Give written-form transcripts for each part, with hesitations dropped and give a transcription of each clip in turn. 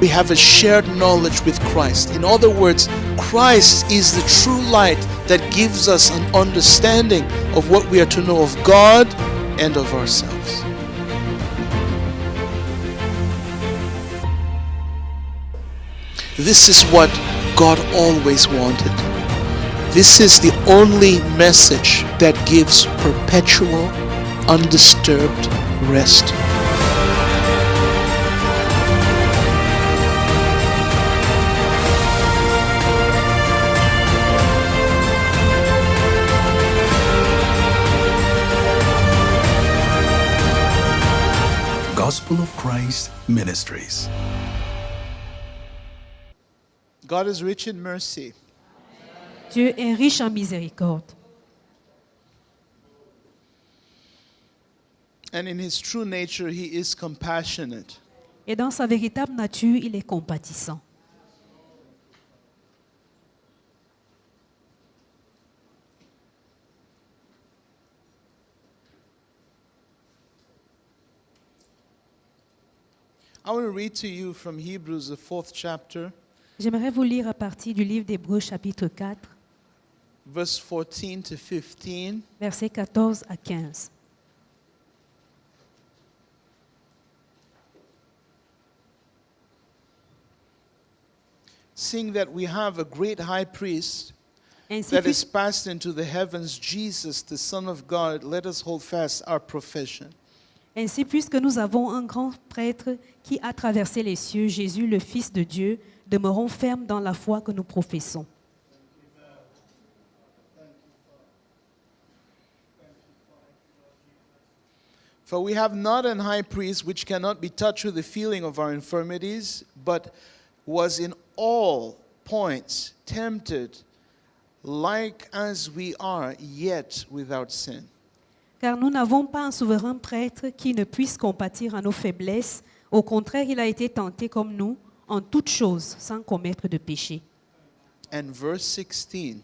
we have a shared knowledge with Christ. In other words, Christ is the true light that gives us an understanding of what we are to know of God and of ourselves. This is what God always wanted. This is the only message that gives perpetual, undisturbed rest. Gospel of Christ Ministries. God is rich in mercy. Dieu est riche en miséricorde. And in his true nature, he is compassionate. Et dans sa véritable nature, il est compatissant. I want to read to you from Hebrews, the 4th chapter, J'aimerais vous lire à partir du livre d'Hébreux chapitre 4, verse 14 to 15. versets 14 à 15. Seeing that we have a great high priest Ainsi, that is passed into the heavens, Jesus, the Son of God, let us hold fast our profession. puisque nous avons un grand prêtre qui a traversé les cieux, Jésus, le Fils de Dieu, demeurons fermes dans la foi que nous professons. For we have not an high priest which cannot be touched with the feeling of our infirmities, but was in all points tempted, like as we are, yet without sin. Car nous n'avons pas un souverain prêtre qui ne puisse compatir à nos faiblesses. Au contraire, il a été tenté comme nous, en toutes choses, sans commettre de péché. And verse 16.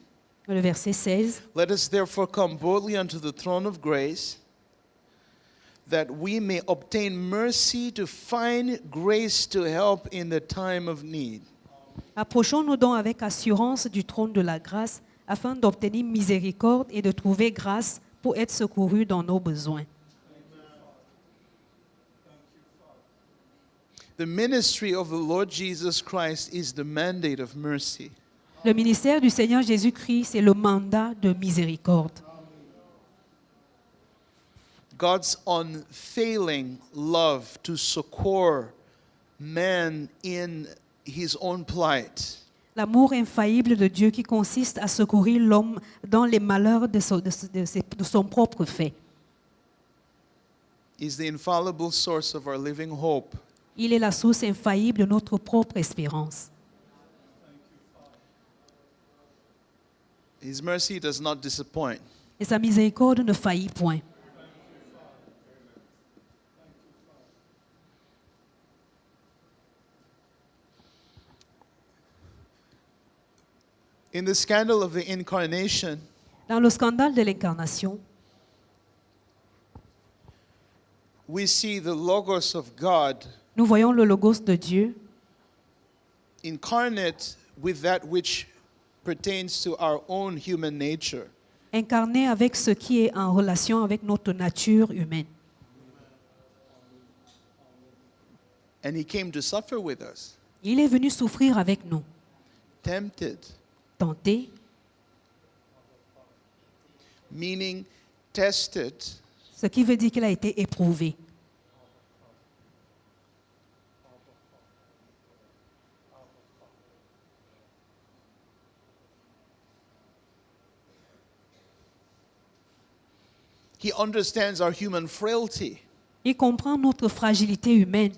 Le verset 16. Let us therefore come boldly unto the throne of grace, that we may obtain mercy to find grace to help in the time of need. Approchons-nous donc avec assurance du trône de la grâce, afin d'obtenir miséricorde et de trouver grâce pour être secourus dans nos besoins. The ministry of the Lord Jesus Christ is the mandate of mercy. Le ministère du Seigneur Jésus-Christ, c'est le mandat de miséricorde. God's unfailing love to succor man in his own plight. L'amour infaillible de Dieu qui consiste à secourir l'homme dans les malheurs de son propre fait. Is the infallible source of our living hope. Il est la source infaillible de notre propre espérance. His mercy does not disappoint. Et sa miséricorde ne faillit point. In the scandal of the incarnation, Dans le scandale de l'incarnation, we see the Logos of God nous voyons le Logos de Dieu incarnate with that which pertains to our own human nature. incarné avec ce qui est en relation avec notre nature humaine. And he came to suffer with us, Il est venu souffrir avec nous, tempted, tenté, meaning tested, ce qui veut dire qu'il a été éprouvé. he understands our human frailty Il comprend notre fragilité humaine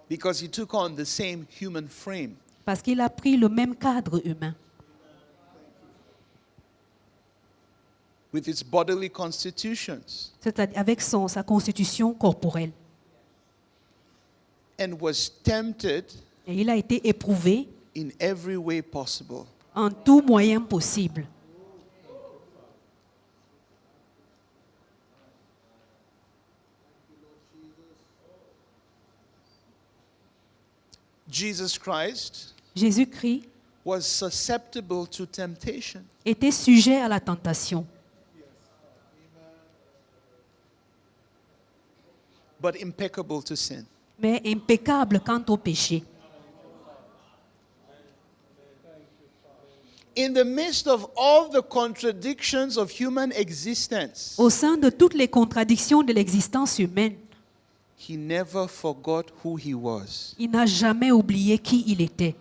because he took on the same human frame. parce qu'il a pris le même cadre humain With its bodily constitutions, c'est-à-dire avec sa constitution corporelle. and was tempted Et il a été éprouvé in every way possible, en tout moyen possible. Jesus Christ Jésus-Christ was susceptible to temptation. était sujet à la tentation, But impeccable to sin. mais impeccable quant au péché. In the midst of all the contradictions of human existence, Au sein de toutes les contradictions de l'existence humaine, he never forgot who he was. il n'a jamais oublié qui il était.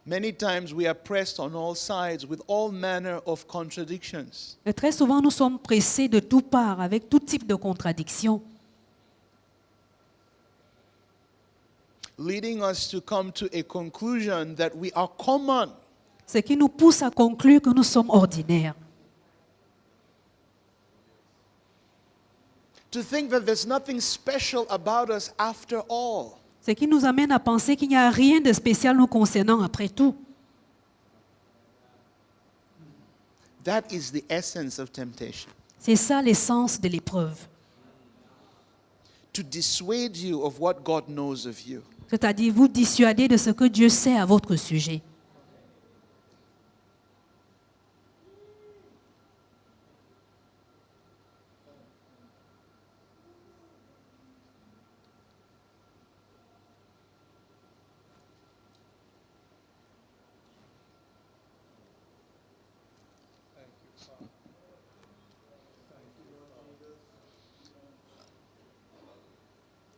Many times we are pressed on all sides with all manner of contradictions. Et très souvent, nous sommes pressés de toutes parts avec tout type de contradictions, Leading us to come to a conclusion that we are common. ce qui nous pousse à conclure que nous sommes ordinaires, To think that there's nothing special about us after all. ce qui nous amène à penser qu'il n'y a rien de spécial nous concernant après tout. That is the essence of temptation. C'est ça l'essence de l'épreuve, To dissuade you of what God knows of you. c'est-à-dire vous dissuader de ce que Dieu sait à votre sujet.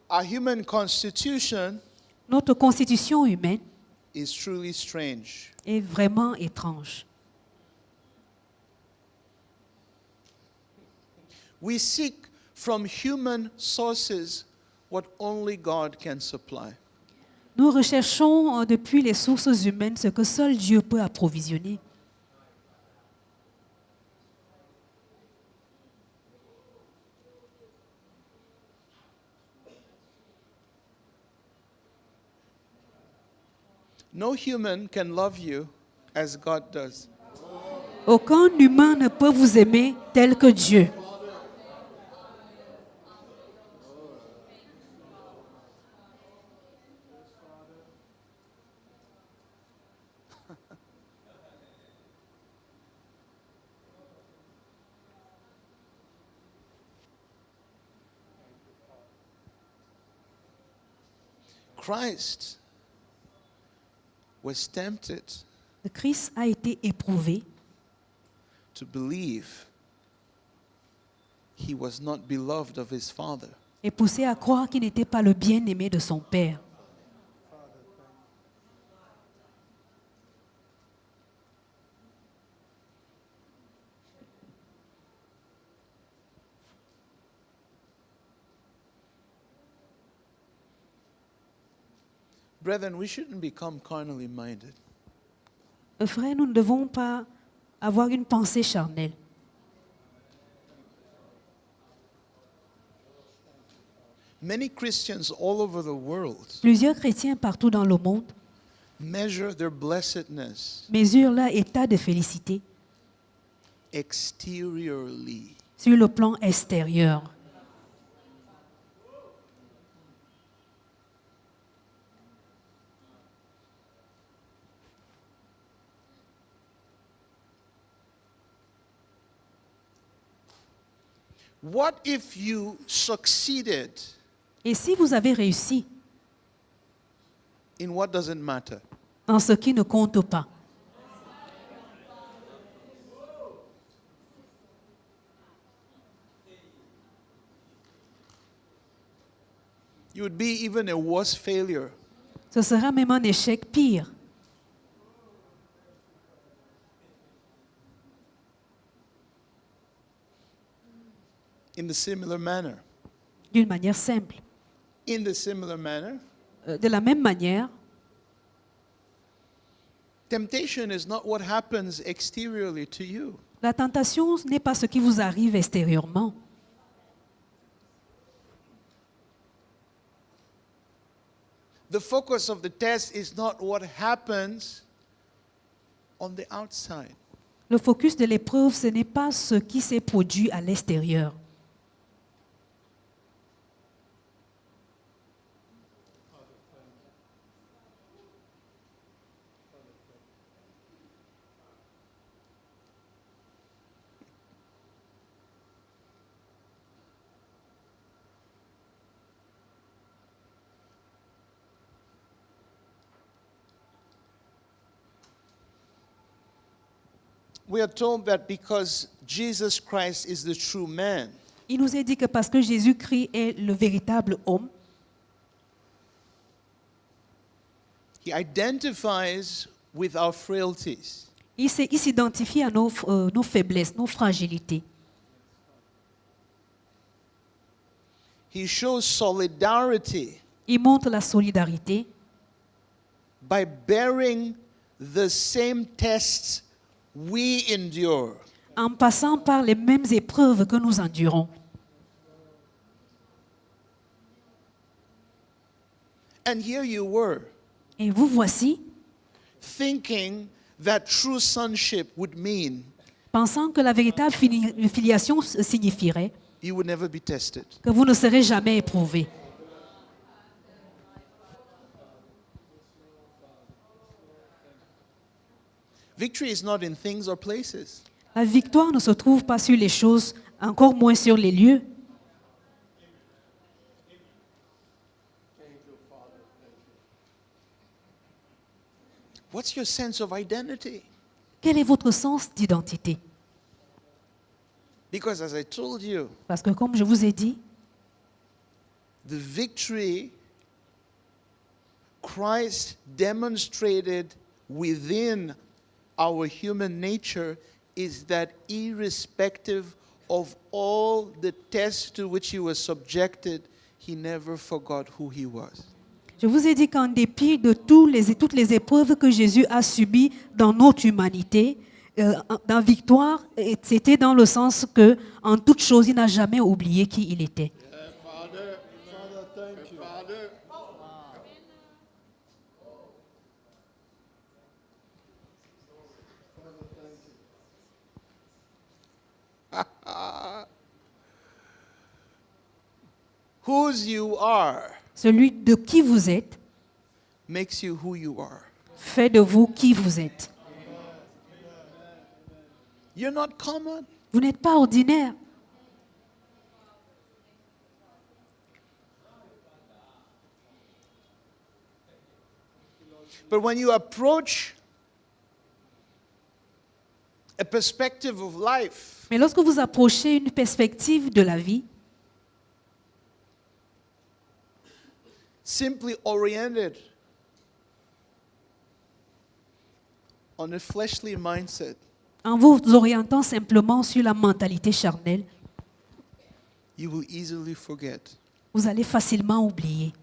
Our human constitution Notre constitution humaine is truly strange. est vraiment étrange. We seek from human sources what only God can supply. Nous recherchons depuis les sources humaines ce que seul Dieu peut approvisionner. No human can love you as God does. Aucun humain ne peut vous aimer tel que Dieu. Christ was tempted Le Christ a été éprouvé to believe he was not beloved of his Father. et poussé à croire qu'il n'était pas le bien-aimé de son Père. Brethren, we shouldn't become carnally minded. Frère, nous ne devons pas avoir une pensée charnelle. Many Christians all over the world Plusieurs chrétiens partout dans le monde measure their blessedness mesurent leur état de félicité exteriorly. sur le plan extérieur. What if you succeeded Et si vous avez réussi in what doesn't matter? dans ce qui ne compte pas, You would be even a worse failure. ce sera même un échec pire. In the similar manner. D'une manière simple. In the similar manner, De la même manière, temptation is not what happens exteriorly to you. la tentation n'est pas ce qui vous arrive extérieurement. The focus of the test is not what happens on the outside. Le focus de l'épreuve, ce n'est pas ce qui s'est produit à l'extérieur. We are told that because Jesus Christ is the true man, Il nous est dit que parce que Jésus-Christ est le véritable homme, he identifies with our frailties. il s'identifie à nos faiblesses, nos fragilités. He shows solidarity Il montre la solidarité by bearing the same tests we endure. en passant par les mêmes épreuves que nous endurons. And here you were, Et vous voici, thinking that true sonship would mean pensant que la véritable filiation signifierait you would never be tested. que vous ne serez jamais éprouvés. Victory is not in things or places. La victoire ne se trouve pas sur les choses, encore moins sur les lieux. What's your sense of identity? Quel est votre sens d'identité? Because as I told you, Parce que comme je vous ai dit, the victory Christ demonstrated within our human nature is that irrespective of all the tests to which he was subjected, he never forgot who he was. je vous ai dit qu'en dépit de toutes les épreuves que Jésus a subies dans notre humanité, dans victoire, c'était dans le sens que, en toute chose, il n'a jamais oublié qui il était. Whose you are Celui de qui vous êtes makes you who you are. fait de vous qui vous êtes. You're not common. Vous n'êtes pas ordinaire. But when you approach a perspective of life, Mais lorsque vous approchez une perspective de la vie, simply oriented on a fleshly mindset, en vous orientant simplement sur la mentalité charnelle, you will easily forget vous allez facilement oublier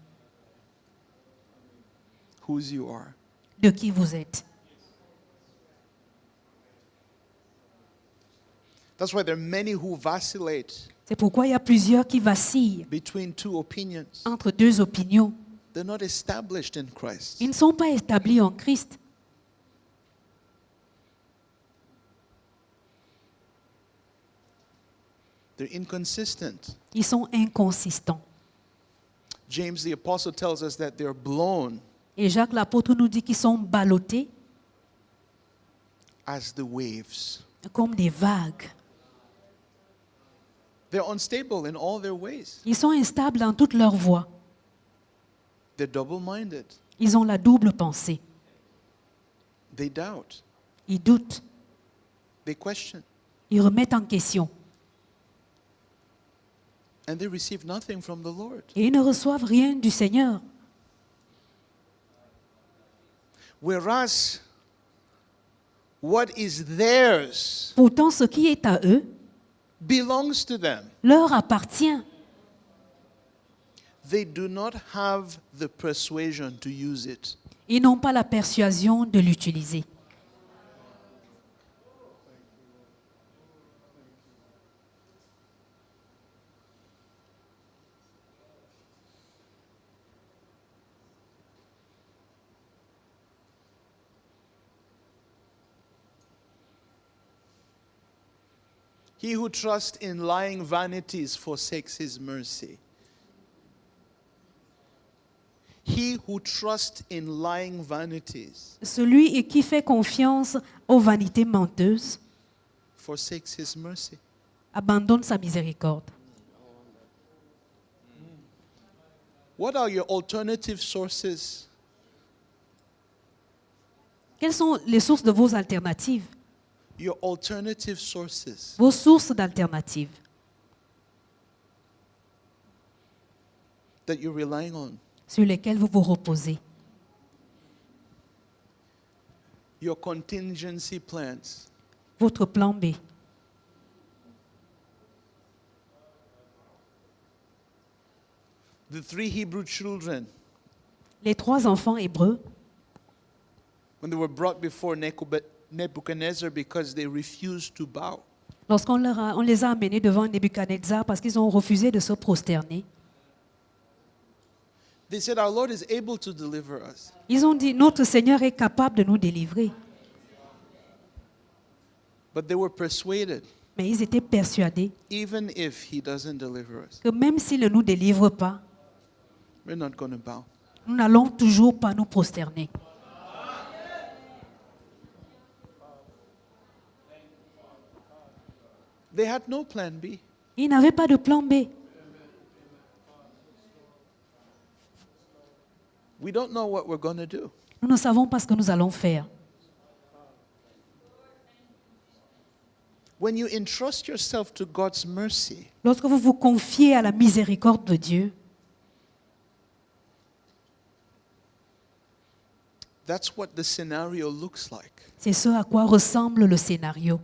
whose you are. de qui vous êtes. That's why there are many who vacillate C'est pourquoi il y a plusieurs qui vacillent between two opinions. entre deux opinions. They're not established in Christ. Ils ne sont pas établis en Christ. They're inconsistent. Ils sont inconsistants. James the apostle tells us that they're blown Et Jacques l'apôtre nous dit qu'ils sont ballottés as the waves. comme des vagues. They're unstable in all their ways. Ils sont instables dans toutes leurs voies. They're double-minded. Ils ont la double pensée. They doubt. Ils doutent. They question. Ils remettent en question. And they receive nothing from the Lord. Et ils ne reçoivent rien du Seigneur. Whereas what is theirs Pourtant, ce qui est à eux belongs to them. leur appartient. They do not have the persuasion to use it. Ils n'ont pas la persuasion de l'utiliser. He who trusts in lying vanities forsakes his mercy. He who trusts in lying vanities Celui qui fait confiance aux vanités menteuses forsakes his mercy. abandonne sa miséricorde. What are your alternative sources? Quelles sont les sources de vos alternatives? Your alternative sources. Vos sources d'alternatives That you're relying on. sur lesquelles vous vous reposez. Your contingency plans. Votre plan B. The 3 Hebrew children, Les 3 enfants hébreux, when they were brought before Nebuchadnezzar because they refused to bow. on les a amenés devant Nebuchadnezzar parce qu'ils ont refusé de se prosterner, They said, our Lord is able to deliver us. ils ont dit, notre Seigneur est capable de nous délivrer. But they were persuaded, Mais ils étaient persuadés even if he doesn't deliver us, que même s'il ne nous délivre pas, we're not going to bow. nous n'allons toujours pas nous prosterner. They had no plan B. Ils n'avaient pas de plan B. We don't know what we're going to do. Nous ne savons pas ce que nous allons faire. When you entrust yourself to God's mercy, Lorsque vous vous confiez à la miséricorde de Dieu, that's what the scenario looks like. c'est ce à quoi ressemble le scénario.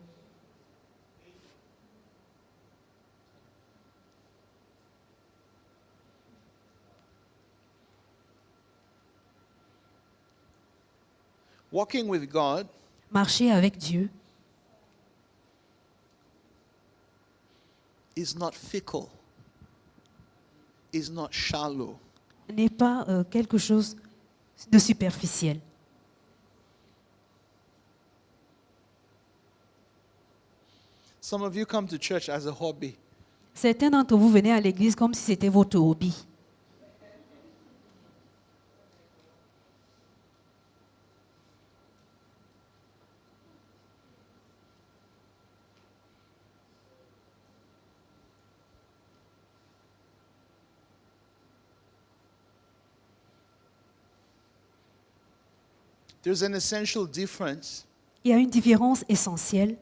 Walking with God Marcher avec Dieu is not fickle, is not shallow. n'est pas quelque chose de superficiel. Some of you come to church as a hobby. Certains d'entre vous venaient à l'église comme si c'était votre hobby. There's an essential difference Il y a une différence essentielle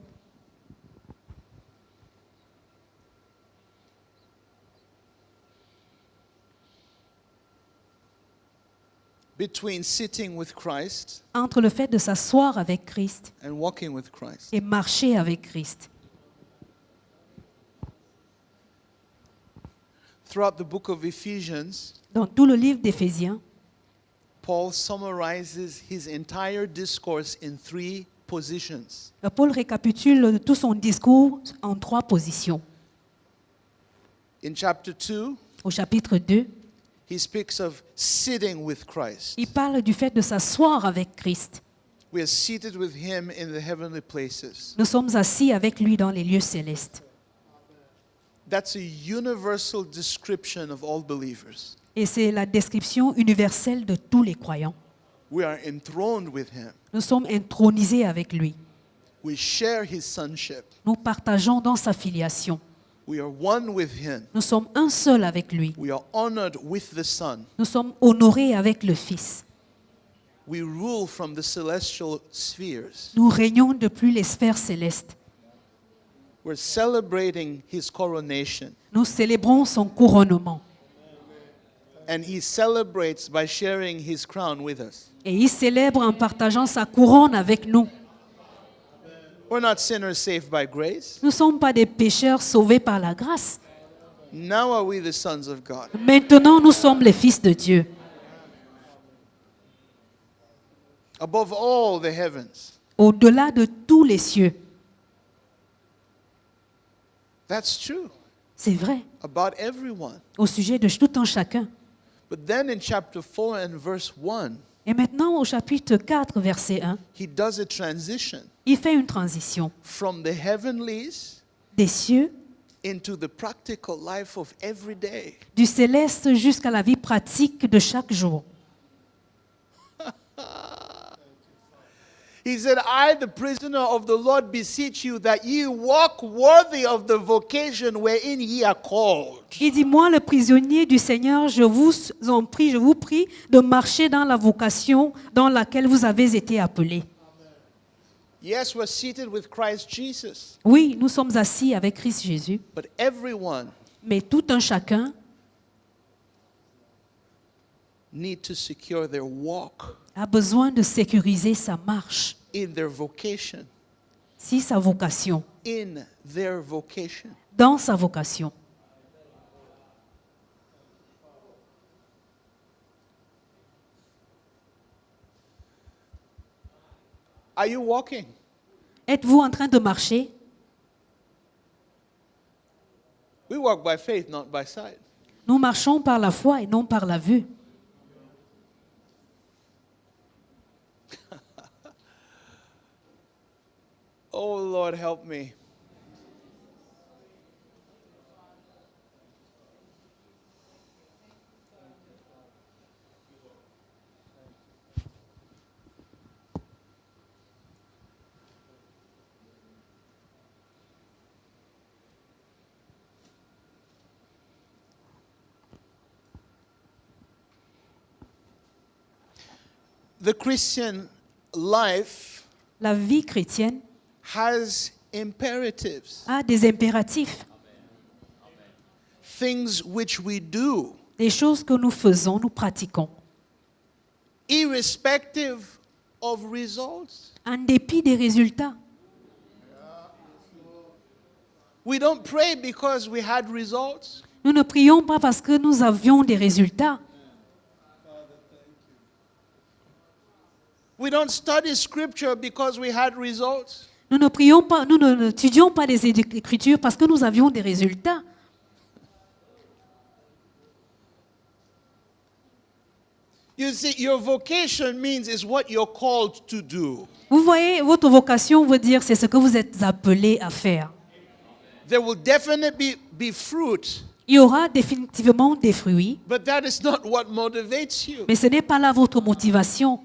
between sitting with Christ entre le fait de s'asseoir avec Christ and walking with Christ. et marcher avec Christ. Throughout the book of Ephesians, Dans tout le livre d'Éphésiens, Paul summarizes his entire discourse in 3 positions. Paul récapitule tout son discours en 3 positions. In chapter 2, Au chapitre 2, he speaks of sitting with Christ. il parle du fait de s'asseoir avec Christ. We are seated with him in the heavenly places. Nous sommes assis avec lui dans les lieux célestes. That's a universal description of all believers. Et c'est la description universelle de tous les croyants. We are enthroned with him. Nous sommes intronisés avec lui. We share his sonship. Nous partageons dans sa filiation. We are one with him. Nous sommes un seul avec lui. We are honored with the Son. Nous sommes honorés avec le Fils. We rule from the celestial spheres. Nous régnons depuis les sphères célestes. We're celebrating his coronation. Nous célébrons son couronnement. And he celebrates by sharing his crown with us. Et il célèbre en partageant sa couronne avec nous. We're not sinners saved by grace. Nous ne sommes pas des pécheurs sauvés par la grâce. Now are we the sons of God. Maintenant, nous sommes les fils de Dieu. Above all the heavens. Au-delà de tous les cieux. That's true C'est vrai. about everyone. Au sujet de tout un chacun. But then in chapter 4 and verse 1, Et maintenant, au chapitre 4, verset 1, he does a transition il fait une transition from the heavenlies des cieux, into the practical life of every day. du céleste jusqu'à la vie pratique de chaque jour. He said, I, the prisoner of the Lord, beseech you that ye walk worthy of the vocation wherein ye are called. Il dit, moi, le prisonnier du Seigneur, je vous prie de marcher dans la vocation dans laquelle vous avez été appelés. Yes, we're seated with Christ Jesus, Oui, nous sommes assis avec Christ Jésus, but everyone mais tout un chacun need to secure their walk a besoin de sécuriser sa marche, in their vocation, si sa vocation, in their vocation. dans sa vocation. Are you walking? Êtes-vous en train de marcher? We walk by faith, not by sight. Nous marchons par la foi et non par la vue. Oh Lord, help me. The Christian life La vie chrétienne has imperatives, a des impératifs, things which we do, des choses que nous faisons, nous pratiquons, irrespective of results. en dépit des résultats. We don't pray because we had results. Nous ne prions pas parce que nous avions des résultats. We don't study scripture because we had results. Nous ne prions pas, nous n'étudions pas les Écritures parce que nous avions des résultats. You see, your vocation means is what you're called to do. Vous voyez, votre vocation veut dire c'est ce que vous êtes appelé à faire. There will definitely be fruit, Il y aura définitivement des fruits, but that is not what motivates you. mais ce n'est pas là votre motivation.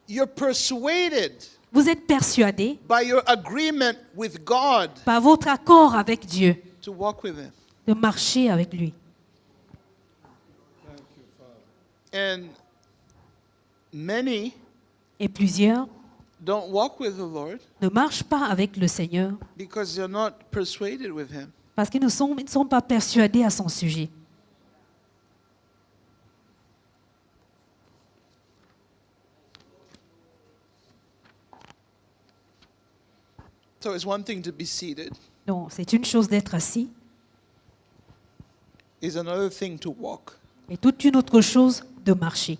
You're persuaded Vous êtes persuadé by your agreement with God par votre accord avec Dieu to walk with Him. de marcher avec lui. And many Et plusieurs don't walk with the Lord ne marchent pas avec le Seigneur because they're not persuaded with Him. parce qu'ils ne sont pas persuadés à son sujet. So it's one thing to be seated, Donc, c'est une chose d'être assis, it's another thing to walk. et toute une autre chose de marcher.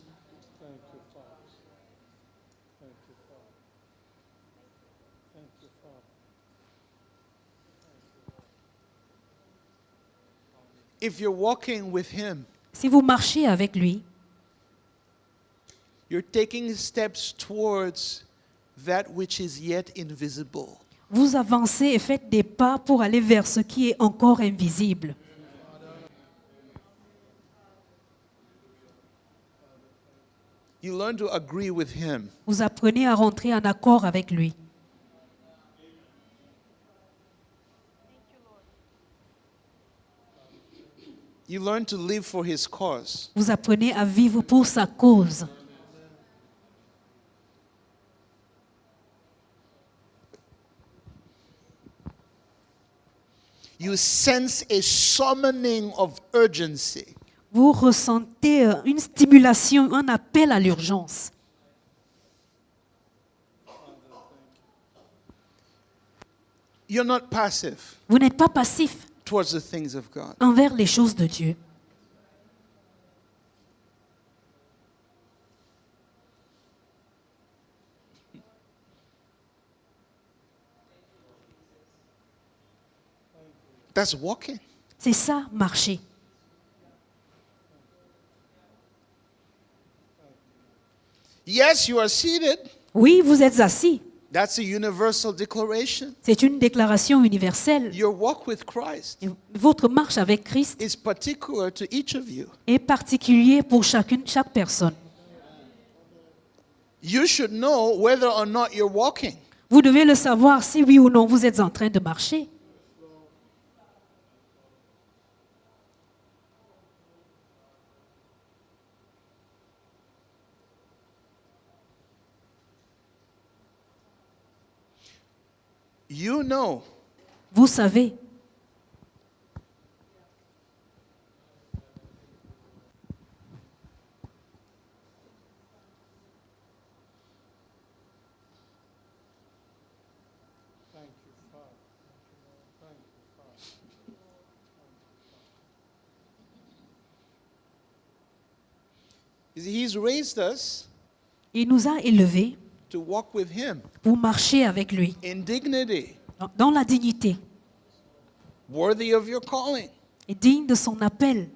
If you're walking with Him, Si vous marchez avec lui, you're taking steps towards that which is yet invisible. vous avancez et faites des pas pour aller vers ce qui est encore invisible. You learn to agree with Him. Vous apprenez à rentrer en accord avec lui. You learn to live for His cause. Vous apprenez à vivre pour sa cause. You sense a summoning of urgency. Vous ressentez une stimulation, un appel à l'urgence. You're not passive Vous n'êtes pas passif towards the things of God. envers les choses de Dieu. That's walking. C'est ça, marcher. Yes, you are seated, Oui, vous êtes assis, That's a universal declaration. C'est une déclaration universelle. Your walk with Christ Et votre marche avec Christ is particular to each of you. est particulier pour chaque personne. You should know whether or not you're walking. Vous devez le savoir si oui ou non vous êtes en train de marcher. You know Vous savez, He's raised us il nous a élevés to walk with Him pour marcher avec lui, in dignity, dans la dignité, worthy of your calling. et digne de son appel.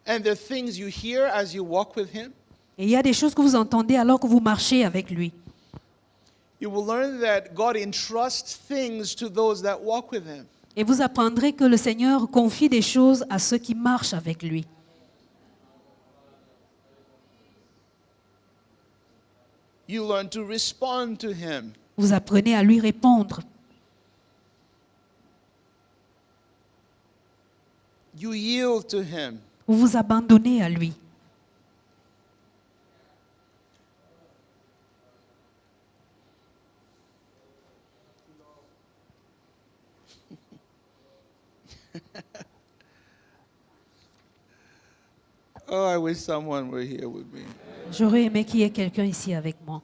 And the things you hear as you walk with Him, Et il y a des choses que vous entendez alors que vous marchez avec lui. you will learn that God entrusts things to those that walk with Him. Et vous apprendrez que le Seigneur confie des choses à ceux qui marchent avec lui. You learn to respond to Him. Vous apprenez à lui répondre. You yield to Him. Vous vous abandonnez à lui. Oh, I wish someone were here with me. J'aurais aimé qu'il y ait quelqu'un ici avec moi.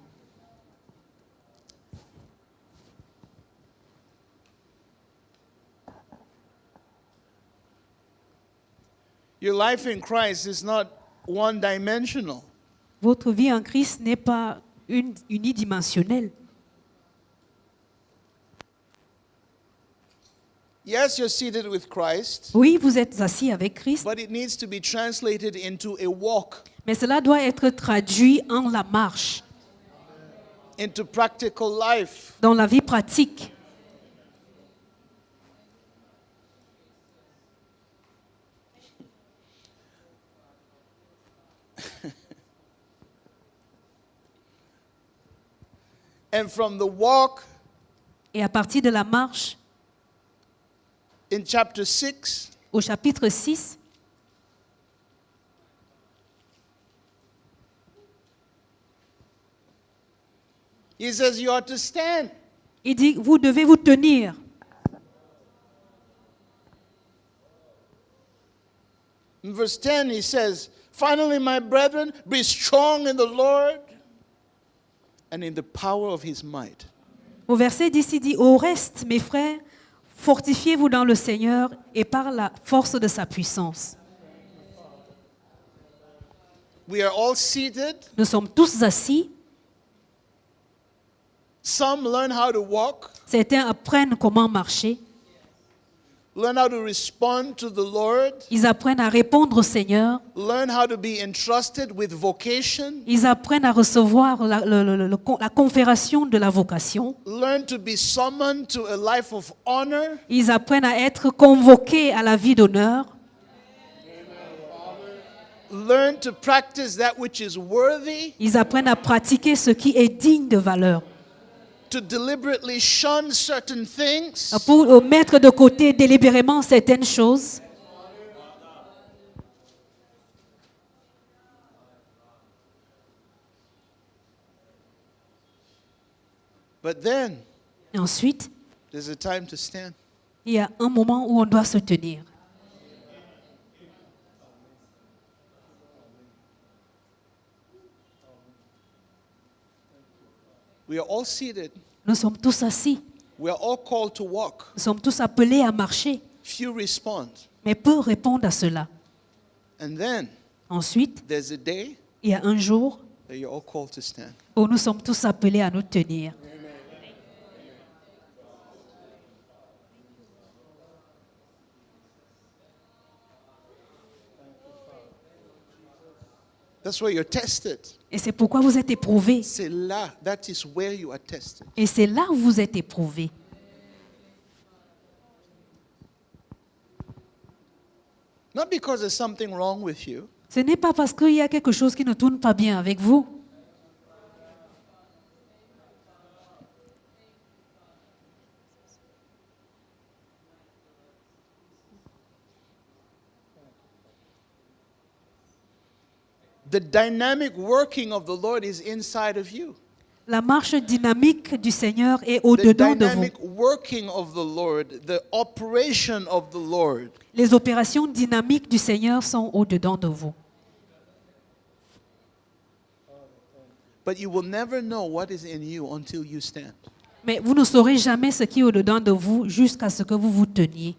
Your life in Christ is not one-dimensional. Votre vie en Christ n'est pas unidimensionnelle. Yes, you're seated with Christ, Oui, vous êtes assis avec Christ, but it needs to be translated into a walk, mais cela doit être traduit en la marche, into practical life. dans la vie pratique. And from the walk Et à partir de la marche, in chapter 6, au chapitre 6, he says you ought to stand. il dit, vous devez vous tenir. In verse 10, he says, finally, my brethren, be strong in the Lord and in the power of his might. Au verset 10, il dit, au reste, mes frères, fortifiez-vous dans le Seigneur et par la force de sa puissance. We are all seated. Nous sommes tous assis. Some learn how to walk, Certains apprennent comment marcher. learn how to respond to the Lord, Ils apprennent à répondre au Seigneur. learn how to be entrusted with vocation, Ils apprennent à recevoir la confération de la vocation. learn to be summoned to a life of honor, Ils apprennent à être convoqués à la vie d'honneur. learn to practice that which is worthy, Ils apprennent à pratiquer ce qui est digne de valeur. to deliberately shun certain things, Pour mettre de côté délibérément certaines choses. but then Et ensuite, there's a time to stand. il y a un moment où on doit se tenir. We are all seated. Nous sommes tous assis. We are all called to walk. Nous sommes tous appelés à marcher. Few respond. Mais peu répondent à cela. And then Ensuite, there's a day il y a un jour that you're all called to stand. où nous sommes tous appelés à nous tenir. That's where you're tested. Et c'est pourquoi vous êtes éprouvés. C'est là, that is where you are tested. Et c'est là où vous êtes éprouvés. Not because there's something wrong with you, Ce n'est pas parce qu'il y a quelque chose qui ne tourne pas bien avec vous. the dynamic working of the Lord is inside of you. La marche dynamique du Seigneur est The au-dedans de vous. dynamic working of the Lord, the operation of the Lord Les opérations dynamiques du Seigneur sont au-dedans de vous. but you will never know what is in you until you stand. Mais vous ne saurez jamais ce qui est au-dedans de vous jusqu'à ce que vous vous teniez.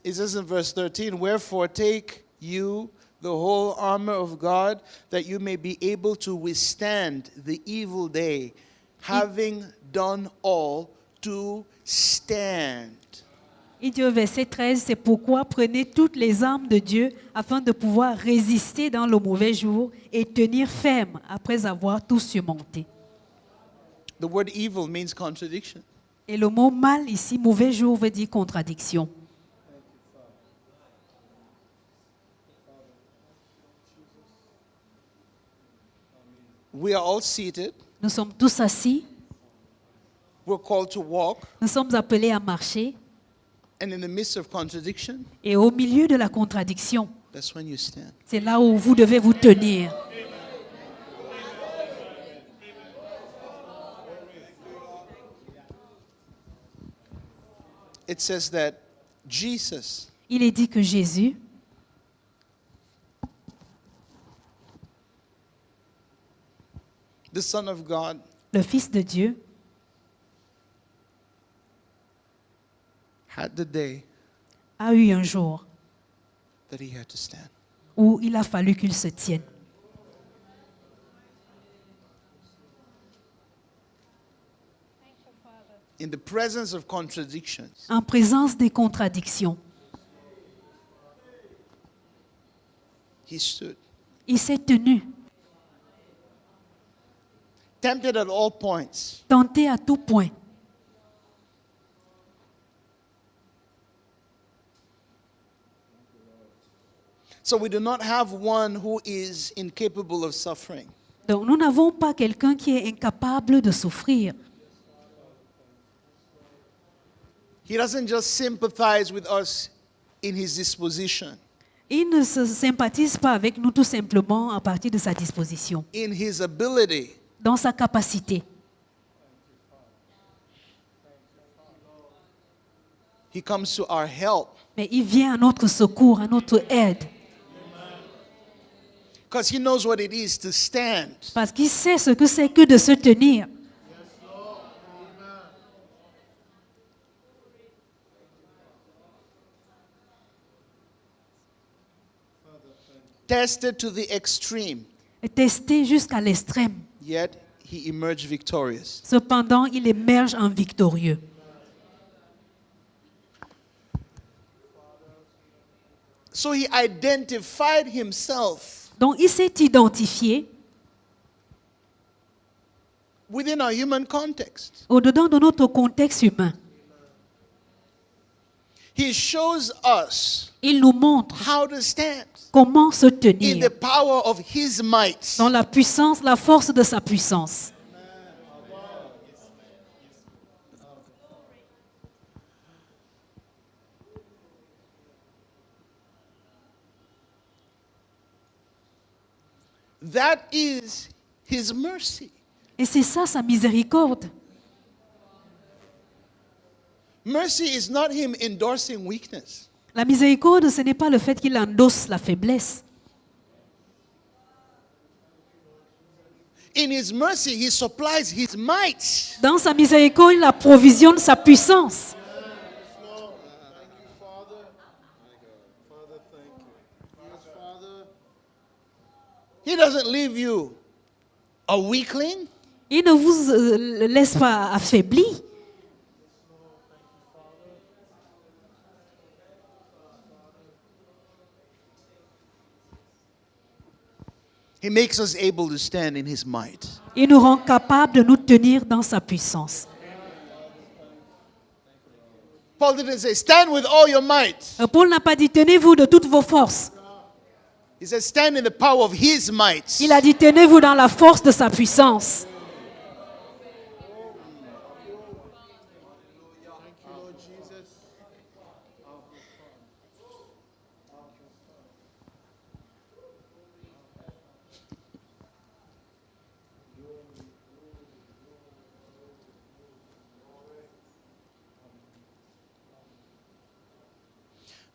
It says in verse 13, wherefore take you the whole armor of God, that you may be able to withstand the evil day, having done all to stand. Il dit au verset 13, c'est pourquoi prenez toutes les armes de Dieu afin de pouvoir résister dans le mauvais jour et tenir ferme après avoir tout surmonté. The word evil means contradiction. Et le mot mal ici, mauvais jour, veut dire contradiction. We are all seated. Nous sommes tous assis, We're called to walk. nous sommes appelés à marcher And in the midst of contradiction, et au milieu de la contradiction, that's when you stand. c'est là où vous devez vous tenir. It says that Jesus, Il est dit que Jésus, the Son of God, le Fils de Dieu, had the day a eu un jour that he had to stand. où il a fallu qu'il se tienne. In the presence of contradictions, En présence des contradictions, he stood. il s'est tenu, Tempted at all points, tenté à tout point. so we do not have one who is incapable of suffering. Donc nous n'avons pas quelqu'un qui est incapable de souffrir. He doesn't just sympathize with us in his disposition, Il ne se sympathise pas avec nous tout simplement à partir de sa disposition, in his ability. dans sa capacité. He comes to our help Mais il vient à notre secours, à notre aide, because he knows what it is to stand. parce qu'il sait ce que c'est que de se tenir. Tested to the extreme, Testé jusqu'à l'extrême. yet he emerged victorious. Cependant, il émerge en victorieux. So he identified himself Donc, il s'est identifié within our human context. au-dedans de notre contexte humain. He shows us Il nous montre how to stand comment se in tenir the power of his might. dans la puissance, la force de sa puissance. That is his mercy. Et c'est ça sa miséricorde. Mercy is not him endorsing weakness. La miséricorde, ce n'est pas le fait qu'il endosse la faiblesse. In his mercy, he supplies his might. Dans sa miséricorde, il approvisionne sa puissance. He doesn't leave you a weakling. Il ne vous laisse pas affaibli. He makes us able to stand in his might. Il nous rend capables de nous tenir dans sa puissance. Paul didn't say, stand with all your might. Paul n'a pas dit tenez-vous de toutes vos forces. He said, stand in the power of his might. Il a dit tenez-vous dans la force de sa puissance.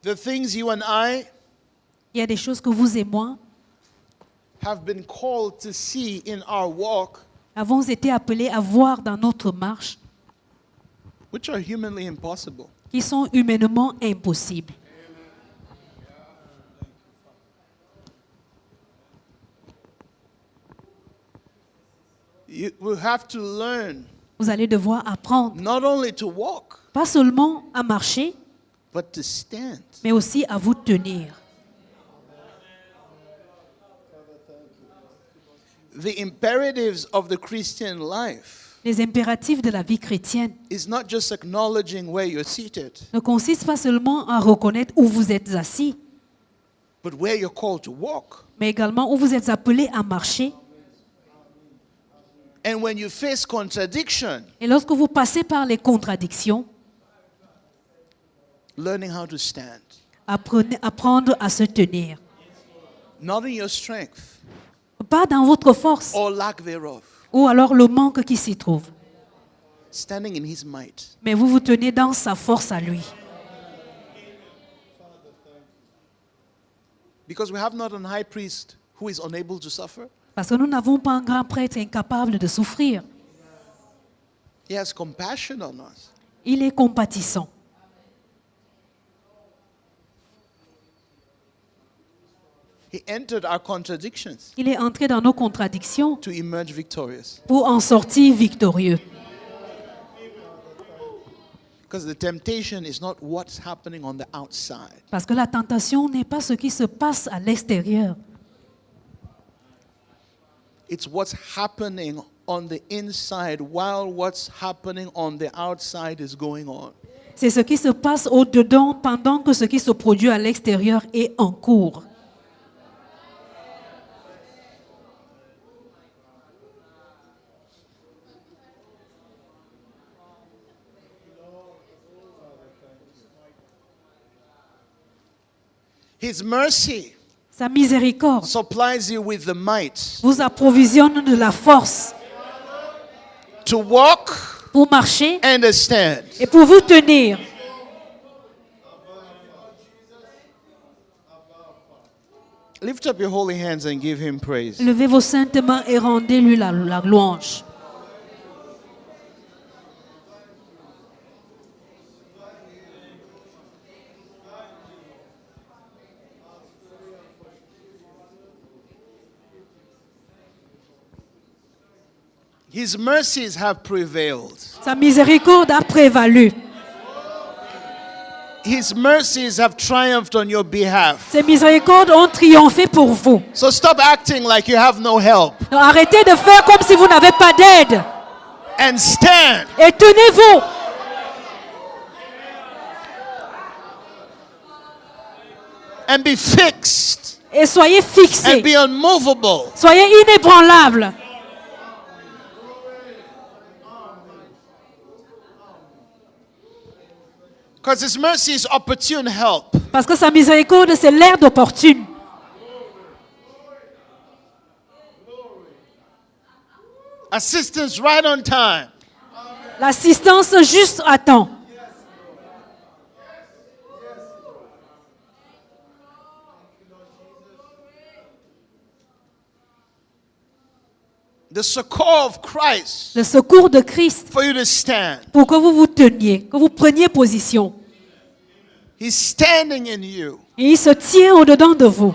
The things you and I Il y a des choses que vous et moi have been called to see in our walk, avons été appelés à voir dans notre marche, which are humanly impossible. qui sont humainement impossibles. You will have to learn Vous allez devoir apprendre, not only to walk, pas seulement à marcher, but to stand. mais aussi à vous tenir. The imperatives of the Christian life Les impératifs de la vie chrétienne is not just acknowledging where you're seated, ne consistent pas seulement à reconnaître où vous êtes assis, but where you're called to walk. mais également où vous êtes appelés à marcher. And when you face contradiction, Et lorsque vous passez par les contradictions, learning how to stand. apprendre à se tenir. Not in your strength Pas dans votre force, or lack thereof. ou alors le manque qui s'y trouve, Standing in his might. mais vous vous tenez dans sa force à lui. Because we have not an high priest who is unable to suffer. Parce que nous n'avons pas un grand prêtre incapable de souffrir. He has compassion on us. Il est compatissant. He entered our contradictions Il est entré dans nos contradictions to emerge victorious. pour en sortir victorieux. Because the temptation is not what's happening on the outside. Parce que la tentation n'est pas ce qui se passe à l'extérieur. It's what's happening on the inside while what's happening on the outside is going on. C'est ce qui se passe au-dedans pendant que ce qui se produit à l'extérieur est en cours. His mercy Sa miséricorde supplies you with the might vous approvisionne de la force to walk pour marcher and to stand. et pour vous tenir. Lift up your holy hands and give him praise. Levez vos saintes mains et rendez-lui la louange. His mercies have prevailed. Sa miséricorde a prévalu. His mercies have triumphed on your behalf. Ses miséricordes ont triomphé pour vous. So stop acting like you have no help Donc, arrêtez de faire comme si vous n'avez pas d'aide. and stand. Et tenez-vous. And be fixed Et soyez fixés. and be unmovable. Soyez inébranlables. Because his mercy is opportune help. Parce que sa miséricorde, c'est l'aide opportune. Assistance right on time. L'assistance juste à temps. the succor of Christ, le secours de Christ, for you to stand. pour que vous vous teniez, que vous preniez position. He's standing in you. Et il se tient au-dedans de vous.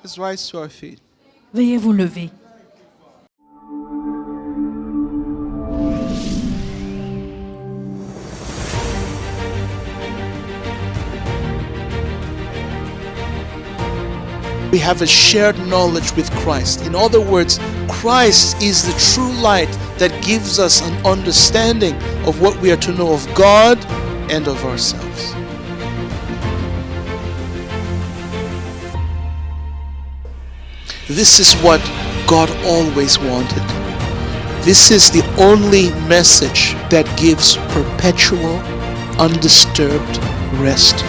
Let's rise to our feet. Veuillez vous lever. We have a shared knowledge with Christ. In other words, Christ is the true light that gives us an understanding of what we are to know of God and of ourselves. This is what God always wanted. This is the only message that gives perpetual, undisturbed rest.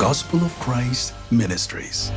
Gospel of Christ Ministries.